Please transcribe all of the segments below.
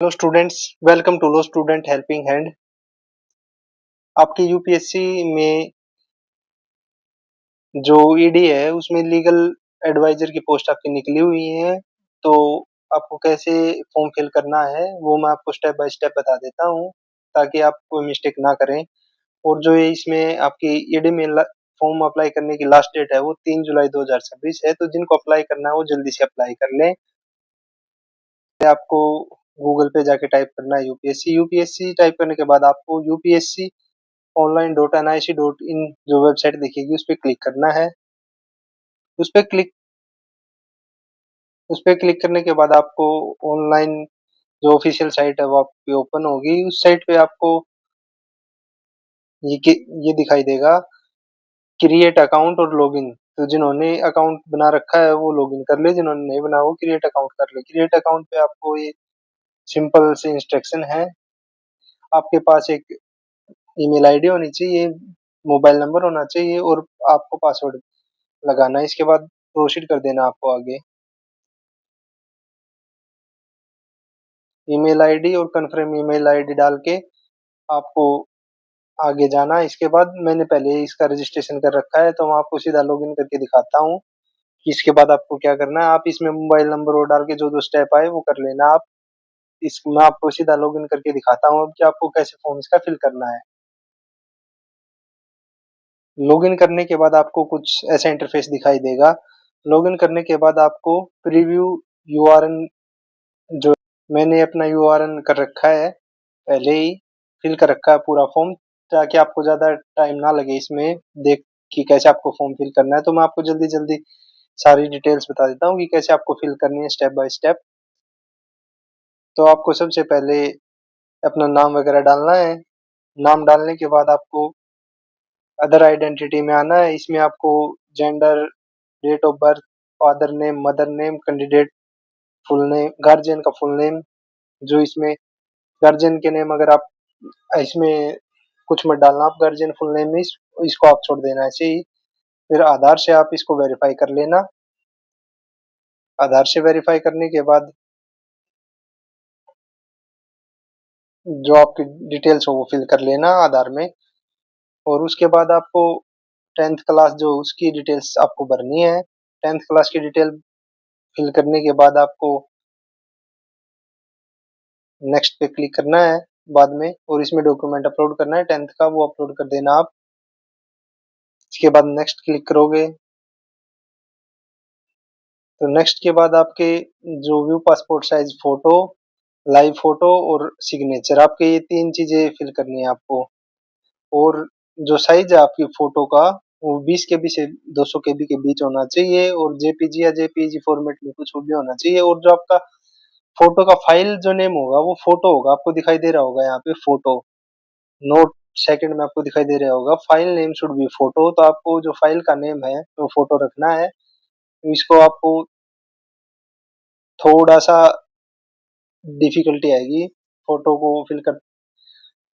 Hello students, welcome to law student helping hand. आपकी UPSC में जो ईडी है उसमें लीगल एडवाइजर की पोस्ट आपकी निकली हुई है। तो आपको कैसे फॉर्म फिल करना है वो मैं आपको स्टेप बाय स्टेप बता देता हूँ, ताकि आप कोई मिस्टेक ना करें। और जो ये इसमें आपकी ईडी में फॉर्म अप्लाई करने की लास्ट डेट है वो 3 जुलाई 2026 है। तो जिनको अप्लाई करना है वो जल्दी से अप्लाई कर लें। आपको गूगल पे जाके टाइप करना है यूपीएससी। यूपीएससी टाइप करने के बाद आपको यूपीएससी online.nic.in जो वेबसाइट दिखेगी उस पे क्लिक करना है। उस पे क्लिक उस पे क्लिक करने के बाद आपको ऑनलाइन जो ऑफिशियल साइट है वो आपकी ओपन होगी। उस साइट पे आपको ये दिखाई देगा, क्रिएट अकाउंट और लॉगिन। तो जिन्होंने अकाउंट बना रखा है वो लॉगिन कर ले, जिन्होंने नहीं बना वो क्रिएट अकाउंट कर ले। क्रिएट अकाउंट पे आपको ये सिंपल से इंस्ट्रक्शन है। आपके पास एक ईमेल आईडी होनी चाहिए, मोबाइल नंबर होना चाहिए और आपको पासवर्ड लगाना है। इसके बाद प्रोसीड कर देना आपको आगे। ईमेल आईडी और कन्फर्म ईमेल आईडी डाल के आपको आगे जाना है। इसके बाद मैंने पहले इसका रजिस्ट्रेशन कर रखा है तो मैं आपको सीधा लॉगिन करके दिखाता हूँ। इसके बाद आपको क्या करना है, आप इसमें मोबाइल नंबर और डाल के जो जो स्टेप आए वो कर लेना। आप इस मैं आपको सीधा लॉगिन करके दिखाता हूँ अब कि आपको कैसे फॉर्म इसका फिल करना है। लॉगिन करने के बाद आपको कुछ ऐसा इंटरफेस दिखाई देगा। लॉगिन करने के बाद आपको प्रीव्यू यूआरएन, जो मैंने अपना यूआरएन कर रखा है पहले ही, फिल कर रखा है पूरा फॉर्म, ताकि आपको ज़्यादा टाइम ना लगे इसमें देख कि कैसे आपको फॉर्म फिल करना है। तो मैं आपको जल्दी जल्दी सारी डिटेल्स बता देता हूँ कि कैसे आपको फिल करनी है स्टेप बाय स्टेप। तो आपको सबसे पहले अपना नाम वगैरह डालना है। नाम डालने के बाद आपको अदर आइडेंटिटी में आना है। इसमें आपको gender, date of birth, father name, mother name, candidate full name, guardian का फुल नेम, जो इसमें गार्जियन के नेम अगर आप इसमें कुछ मत डालना, आप गार्जियन फुल नेम में इसको आप छोड़ देना ऐसे ही। फिर आधार से आप इसको वेरीफाई कर लेना। आधार से वेरीफाई करने के बाद जो आपकी डिटेल्स हो वो फिल कर लेना आधार में। और उसके बाद आपको 10th क्लास जो उसकी डिटेल्स आपको भरनी है। 10th क्लास की डिटेल फिल करने के बाद आपको नेक्स्ट पे क्लिक करना है बाद में, और इसमें डॉक्यूमेंट अपलोड करना है 10th का, वो अपलोड कर देना आप। इसके बाद नेक्स्ट क्लिक करोगे तो नेक्स्ट के बाद आपके जो view passport size photo, live photo और सिग्नेचर, आपके ये 3 चीजें फिल करनी है आपको। और जो साइज है आपकी फोटो का वो 20 केबी से 200 केबी के बीच होना चाहिए, और जेपीजी या जेपीजी फॉर्मेट में कुछ भी होना चाहिए। और जो आपका फोटो का फाइल जो नेम होगा वो फोटो होगा, आपको दिखाई दे रहा होगा यहाँ पे फोटो, नोट सेकंड में आपको दिखाई दे रहा होगा file name should be photo. तो आपको जो फाइल का नेम है वो फोटो रखना है। तो इसको आपको थोड़ा सा डिफिकल्टी आएगी फोटो को फिल कर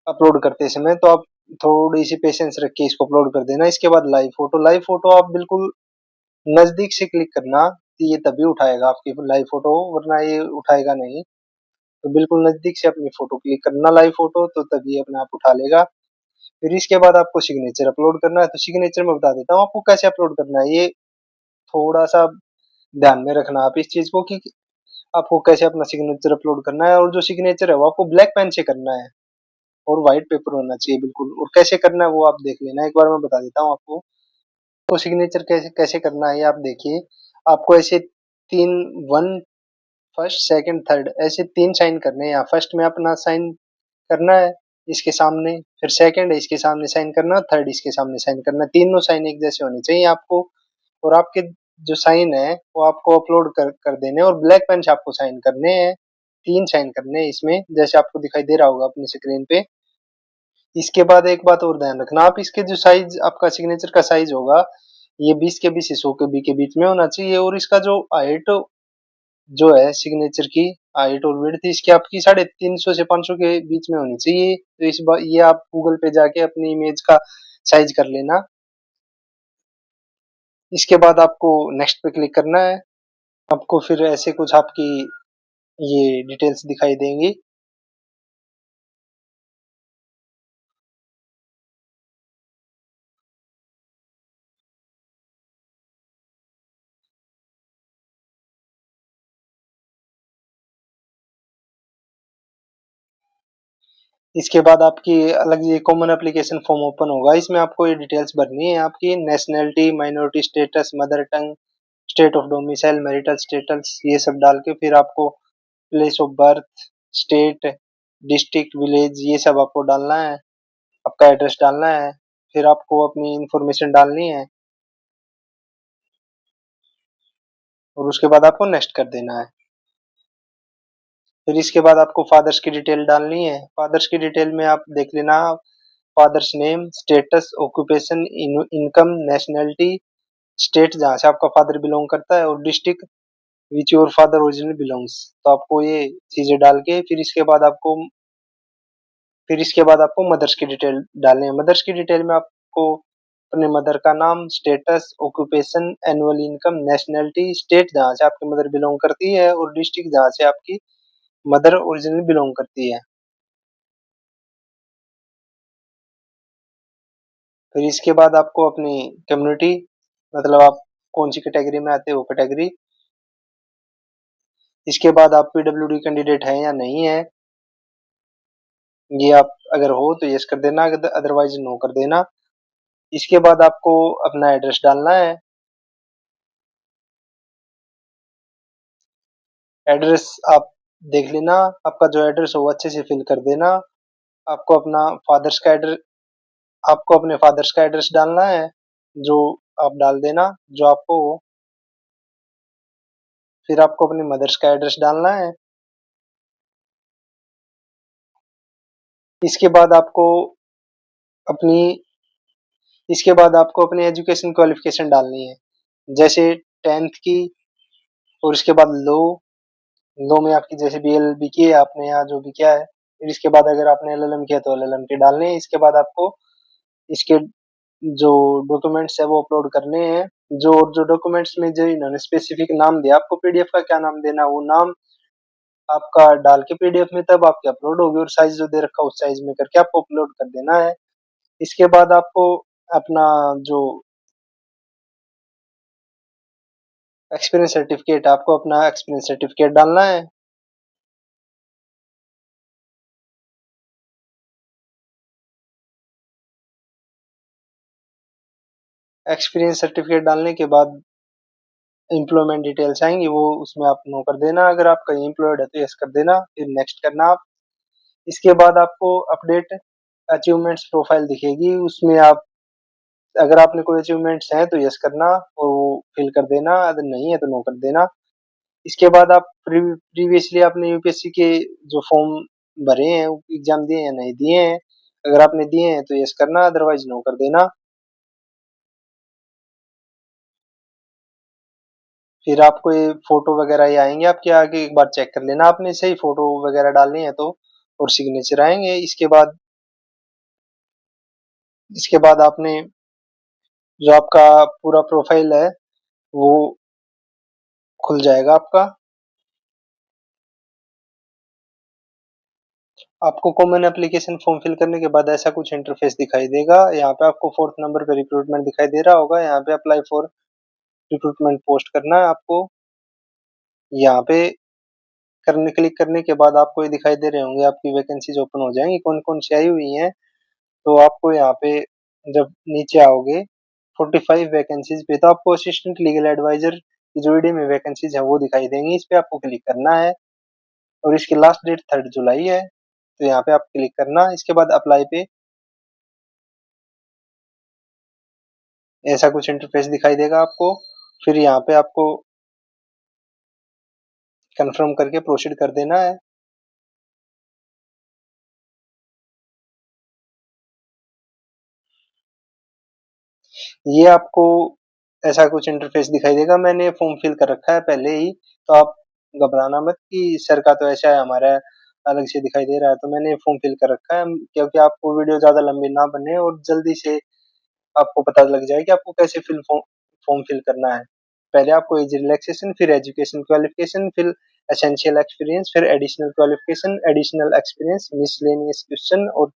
अपलोड करते समय, तो आप थोड़ी सी पेशेंस रख के इसको अपलोड कर देना। इसके बाद लाइव फोटो आप बिल्कुल नजदीक से क्लिक करना, कि ये तभी उठाएगा आपकी लाइव फोटो, वरना ये उठाएगा नहीं। तो बिल्कुल नजदीक से अपनी फोटो क्लिक करना लाइव फोटो, तो तभी अपने आप उठा लेगा। फिर इसके बाद आपको सिग्नेचर अपलोड करना है। तो सिग्नेचर में बता देता हूँ आपको कैसे अपलोड करना है। ये थोड़ा सा ध्यान में रखना आप इस चीज को, कि आपको कैसे अपना सिग्नेचर अपलोड करना है। और जो सिग्नेचर है वो आपको ब्लैक पेन से करना है और व्हाइट पेपर होना चाहिए बिल्कुल। और कैसे करना है वो आप देख लेना, एक बार मैं बता देता हूँ आपको। तो सिग्नेचर कैसे कैसे करना है ये आप देखिए। आपको ऐसे तीन, वन, फर्स्ट, सेकंड, थर्ड, ऐसे 3 साइन करने हैं। यहाँ फर्स्ट में अपना साइन करना है इसके सामने, फिर सेकंड है इसके सामने साइन करना, थर्ड इसके सामने साइन करना। तीनों साइन एक जैसे होने चाहिए आपको। और आपके जो साइन है वो आपको अपलोड कर देने, और ब्लैक पेन से आपको साइन करने हैं। 3 साइन करने हैं इसमें, जैसे आपको दिखाई दे रहा होगा अपनी स्क्रीन पे। इसके बाद एक बात और ध्यान रखना, आप इसके जो साइज आपका सिग्नेचर का साइज होगा ये 20 के बी से 100 के बी के बीच में होना चाहिए। और इसका जो हाइट जो है सिग्नेचर की, हाइट और विड्थ इसकी आपकी 350 से 500 के बीच में होनी चाहिए। तो इस बार ये आप गूगल पे जाके अपनी इमेज का साइज कर लेना। इसके बाद आपको नेक्स्ट पे क्लिक करना है। आपको फिर ऐसे कुछ आपकी ये डिटेल्स दिखाई देंगी। इसके बाद आपकी अलग ये कॉमन एप्लीकेशन फॉर्म ओपन होगा, इसमें आपको ये डिटेल्स भरनी है, आपकी nationality, minority status, mother tongue, state of domicile, marital status, ये सब डाल के फिर आपको place of birth, state, district, village ये सब आपको डालना है, आपका एड्रेस डालना है, फिर आपको अपनी इन्फॉर्मेशन डालनी है और उसके बाद आपको नेक्स्ट कर देना है। फिर इसके बाद आपको फादर्स की डिटेल डालनी है। फादर्स की डिटेल में आप देख लेना, father's name, status, occupation, income, nationality, state जहाँ से आपका फादर बिलोंग करता है और district which your father originally belongs. तो आपको ये चीजें डाल के फिर इसके बाद आपको मदर्स की डिटेल डालनी है। मदर्स की डिटेल में आपको अपने मदर का नाम, status, occupation, annual income, nationality, state जहाँ से आपकी मदर बिलोंग करती है और डिस्ट्रिक्ट जहाँ से आपकी मदर ओरिजिनली बिलोंग करती है। फिर इसके बाद आपको अपनी कम्युनिटी, मतलब आप कौन सी कैटेगरी में आते हो, कैटेगरी। इसके बाद आप पीडब्ल्यूडी कैंडिडेट हैं या नहीं है, ये आप अगर हो तो यस कर देना, अदरवाइज नो कर देना। इसके बाद आपको अपना एड्रेस डालना है। एड्रेस आप देख लेना, आपका जो एड्रेस हो वो अच्छे से फिल कर देना। आपको अपना फादर्स का एड्रेस आपको अपने फादर्स का एड्रेस डालना है, जो आप डाल देना जो आपको हो। फिर आपको अपनी मदर्स का एड्रेस डालना है। इसके बाद आपको अपनी इसके बाद आपको अपनी एजुकेशन क्वालिफिकेशन डालनी है, जैसे 10th की, और इसके बाद लो। लो में आपकी जैसे बीएलबी की है आपने यहाँ जो भी किया है, फिर इसके बाद अगर आपने एलएलएम किया तो एलएलएम के डालने हैं। इसके बाद आपको इसके जो डॉक्यूमेंट्स है वो अपलोड करने हैं। जो डॉक्यूमेंट्स में जो इन्होंने स्पेसिफिक नाम दिया आपको, पीडीएफ का क्या नाम देना, वो नाम आपका डाल के पीडीएफ में तब आपकी अपलोड होगी, और साइज जो दे रखा है उस साइज में करके आपको अपलोड कर देना है। इसके बाद आपको अपना जो एक्सपीरियंस सर्टिफिकेट, आपको अपना एक्सपीरियंस सर्टिफिकेट डालना है। एक्सपीरियंस सर्टिफिकेट डालने के बाद एम्प्लॉयमेंट डिटेल्स आएंगी, वो उसमें आप नो कर देना, अगर आप कहीं एम्प्लॉयड है तो यस कर देना, फिर नेक्स्ट करना आप। इसके बाद आपको अपडेट अचीवमेंट्स प्रोफाइल दिखेगी, उसमें आप अगर आपने कोई अचीवमेंट्स हैं तो यस करना और वो फिल कर देना, अगर नहीं है तो नो कर देना। इसके बाद आप प्रीवियसली आपने यूपीएससी के जो फॉर्म भरे हैं, एग्जाम दिए हैं या नहीं दिए हैं, अगर आपने दिए हैं तो यस करना, अदरवाइज नो कर देना। फिर आपको ये फोटो वगैरह ये आएंगे आपके आगे, एक बार चेक कर लेना आपने सही फोटो वगैरह डालनी है तो, और सिग्नेचर आएंगे। इसके बाद आपने जो आपका पूरा प्रोफाइल है वो खुल जाएगा आपका। आपको कॉमन एप्लीकेशन फॉर्म फिल करने के बाद ऐसा कुछ इंटरफेस दिखाई देगा। यहाँ पे आपको 4th नंबर पे रिक्रूटमेंट दिखाई दे रहा होगा, यहाँ पे अप्लाई फॉर रिक्रूटमेंट पोस्ट करना है आपको। यहाँ पे क्लिक करने के बाद आपको ये दिखाई दे रहे होंगे, आपकी वैकेंसीज ओपन हो जाएंगी कौन कौन सी आई हुई हैं। तो आपको यहाँ पे जब नीचे आओगे 45 वैकेंसीज पे, तो आपको असिस्टेंट लीगल एडवाइजर की जो ईडी में वैकेंसीज है वो दिखाई देंगी, इस पे आपको क्लिक करना है, और इसकी लास्ट डेट 3 जुलाई है, तो यहाँ पे आप क्लिक करना। इसके बाद अप्लाई पे ऐसा कुछ इंटरफेस दिखाई देगा आपको, फिर यहाँ पे आपको कंफर्म करके प्रोसीड कर देना है। ये आपको ऐसा कुछ इंटरफेस दिखाई देगा, मैंने फॉर्म फिल कर रखा है पहले ही, तो आप घबराना मत कि सर का तो ऐसा है, हमारा अलग से दिखाई दे रहा है, तो मैंने फॉर्म फिल कर रखा है, क्योंकि आपको वीडियो ज्यादा लंबी ना बने और जल्दी से आपको पता लग जाए कि आपको कैसे फॉर्म फिल करना है। पहले आपको एज रिलैक्सेशन, फिर एजुकेशन क्वालिफिकेशन, फिर एसेंशियल एक्सपीरियंस, फिर additional qualification, additional experience, miscellaneous question और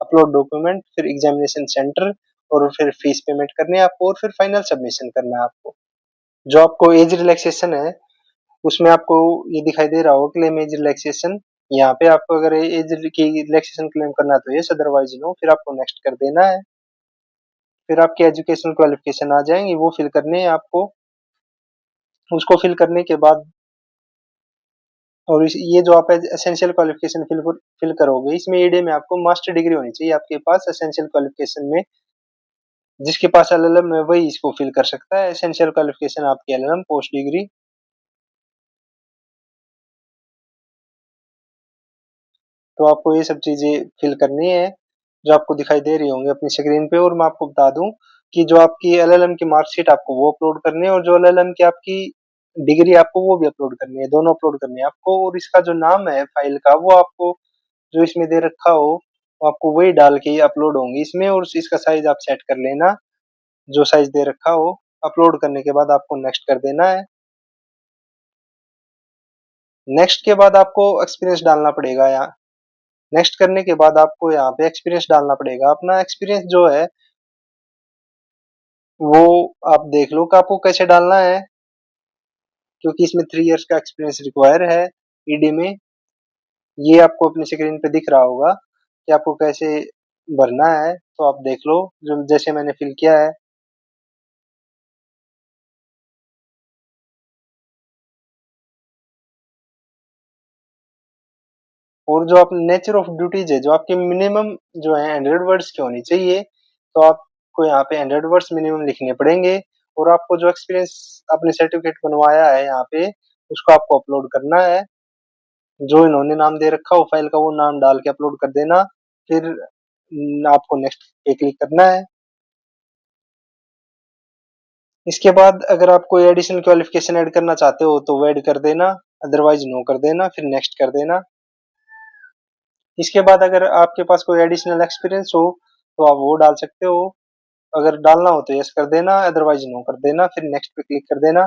अपलोड डॉक्यूमेंट, फिर एग्जामिनेशन सेंटर, और फिर फीस पेमेंट करनी है आपको, और फिर फाइनल सबमिशन करना है आपको। जो आपको एज रिलैक्सेशन है उसमें आपको ये दिखाई दे रहा होगा, क्लेम एज रिलैक्सेशन, यहाँ पे आपको अगर एज की रिलैक्सेशन क्लेम करना है तो यस, अदरवाइज नो, फिर आपको नेक्स्ट कर देना है। फिर आपकी एजुकेशनल क्वालिफिकेशन आ जाएंगी, वो फिल करनी है आपको। उसको फिल करने के बाद, और ये जो आप एसेंशियल क्वालिफिकेशन फिल करोगे, इसमें ईडी में आपको मास्टर डिग्री होनी चाहिए आपके पास एसेंशियल क्वालिफिकेशन में। जिसके पास एलएलएम है वही इसको फिल कर सकता है, एसेंशियल क्वालिफिकेशन आपकी एलएलएम पोस्ट डिग्री। तो आपको ये सब चीजें फिल करनी है जो आपको दिखाई दे रही होंगी अपनी स्क्रीन पे। और मैं आपको बता दूं कि जो आपकी एलएलएम की मार्कशीट आपको वो अपलोड करनी है, और जो एलएलएम की आपकी डिग्री आपको वो भी अपलोड करनी है, दोनों अपलोड करनी है आपको। और इसका जो नाम है फाइल का, वो आपको जो इसमें दे रखा हो वो आपको वही डाल के अपलोड होंगी इसमें। और इसका साइज आप सेट कर लेना, जो साइज दे रखा हो। अपलोड करने के बाद आपको नेक्स्ट कर देना है। नेक्स्ट के बाद आपको एक्सपीरियंस डालना पड़ेगा यहाँ। नेक्स्ट करने के बाद आपको यहाँ पे एक्सपीरियंस डालना पड़ेगा। अपना एक्सपीरियंस जो है वो आप देख लो कि आपको कैसे डालना है, क्योंकि इसमें 3 इयर्स का एक्सपीरियंस रिक्वायर है ईडी में। ये आपको अपनी स्क्रीन पे दिख रहा होगा कि आपको कैसे भरना है, तो आप देख लो जो जैसे मैंने फिल किया है। और जो आप नेचर ऑफ ड्यूटीज है, जो आपके मिनिमम जो है 100 वर्ड्स की होनी चाहिए, तो आपको यहाँ पे 100 वर्ड्स मिनिमम लिखने पड़ेंगे। और आपको जो एक्सपीरियंस आपने सर्टिफिकेट बनवाया है यहाँ पे, उसको आपको अपलोड करना है। जो इन्होंने नाम दे रखा हो फाइल का, वो नाम डाल के अपलोड कर देना। फिर आपको नेक्स्ट पे क्लिक करना है। इसके बाद अगर आप कोई एडिशनल क्वालिफिकेशन ऐड करना चाहते हो तो वो ऐड कर देना, अदरवाइज नो कर देना, फिर नेक्स्ट कर देना। इसके बाद अगर आपके पास कोई एडिशनल एक्सपीरियंस हो तो आप वो डाल सकते हो। अगर डालना हो तो यस कर देना, अदरवाइज नो कर देना, फिर नेक्स्ट पे क्लिक कर देना।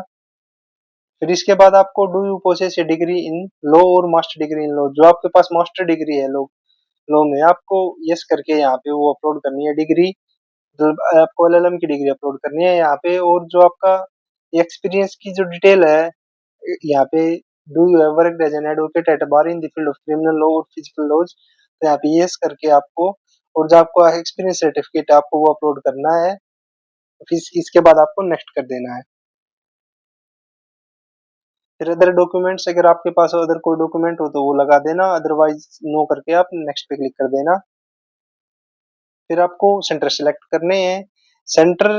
फिर इसके बाद आपको do you possess a degree in law और मास्टर डिग्री इन लॉ, जो आपके पास मास्टर डिग्री है लॉ में, आपको यस करके यहाँ पे वो अपलोड करनी है डिग्री। जो आपको एलएलएम की डिग्री अपलोड करनी है यहाँ पे। और जो आपका एक्सपीरियंस की जो डिटेल है यहाँ पे, do you have worked as an advocate at bar in the field of criminal law और फिजिकल लॉज, तो यहाँ पे यस करके आपको, और जो आपको एक्सपीरियंस सर्टिफिकेट है आपको वो अपलोड करना है। फिर इसके बाद आपको नेक्स्ट कर देना है। फिर अदर डॉक्यूमेंट्स, अगर आपके पास अदर कोई डॉक्यूमेंट हो तो वो लगा देना, अदरवाइज नो करके आप नेक्स्ट पे क्लिक कर देना। फिर आपको सेंटर सेलेक्ट करने हैं। सेंटर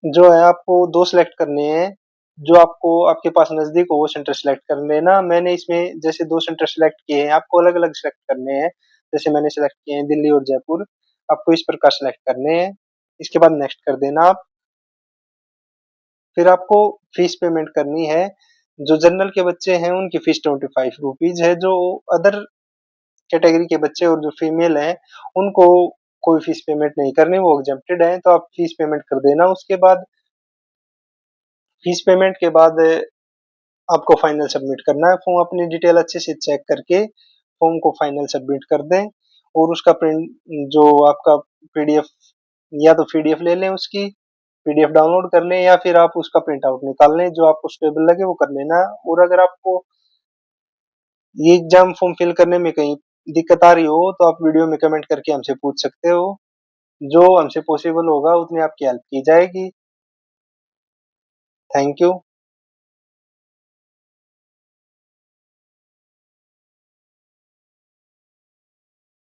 जो है आपको दो सिलेक्ट करने हैं, जो आपको आपके पास नजदीक हो वो सेंटर सेलेक्ट कर लेना। मैंने इसमें जैसे 2 सेंटर सेलेक्ट किए हैं, आपको अलग अलग सेलेक्ट करने हैं। जैसे मैंने सेलेक्ट किए हैं दिल्ली और जयपुर, आपको इस प्रकार सेलेक्ट करने हैं। इसके बाद नेक्स्ट कर देना आप। फिर आपको फीस पेमेंट करनी है। जो जनरल के बच्चे हैं उनकी फीस 25 रुपीज है। जो अदर कैटेगरी के बच्चे और जो फीमेल हैं उनको कोई फीस पेमेंट नहीं करनी, वो एग्जेम्प्टेड है, तो आप फीस पेमेंट कर देना। उसके बाद फीस पेमेंट के बाद आपको फाइनल सबमिट करना है फॉर्म, अपनी डिटेल अच्छे से चेक करके फॉर्म को फाइनल सबमिट कर दें। और उसका प्रिंट जो आपका पीडीएफ, या तो पीडीएफ ले लें उसकी, पीडीएफ डाउनलोड कर लें, या फिर आप उसका प्रिंट आउट निकाल लें, जो आपको स्टेबल लगे वो कर लेना। और अगर आपको ये एग्जाम फॉर्म फिल करने में कहीं दिक्कत आ रही हो तो आप वीडियो में कमेंट करके हमसे पूछ सकते हो। जो हमसे पॉसिबल होगा उतनी आपकी हेल्प की जाएगी। Thank you.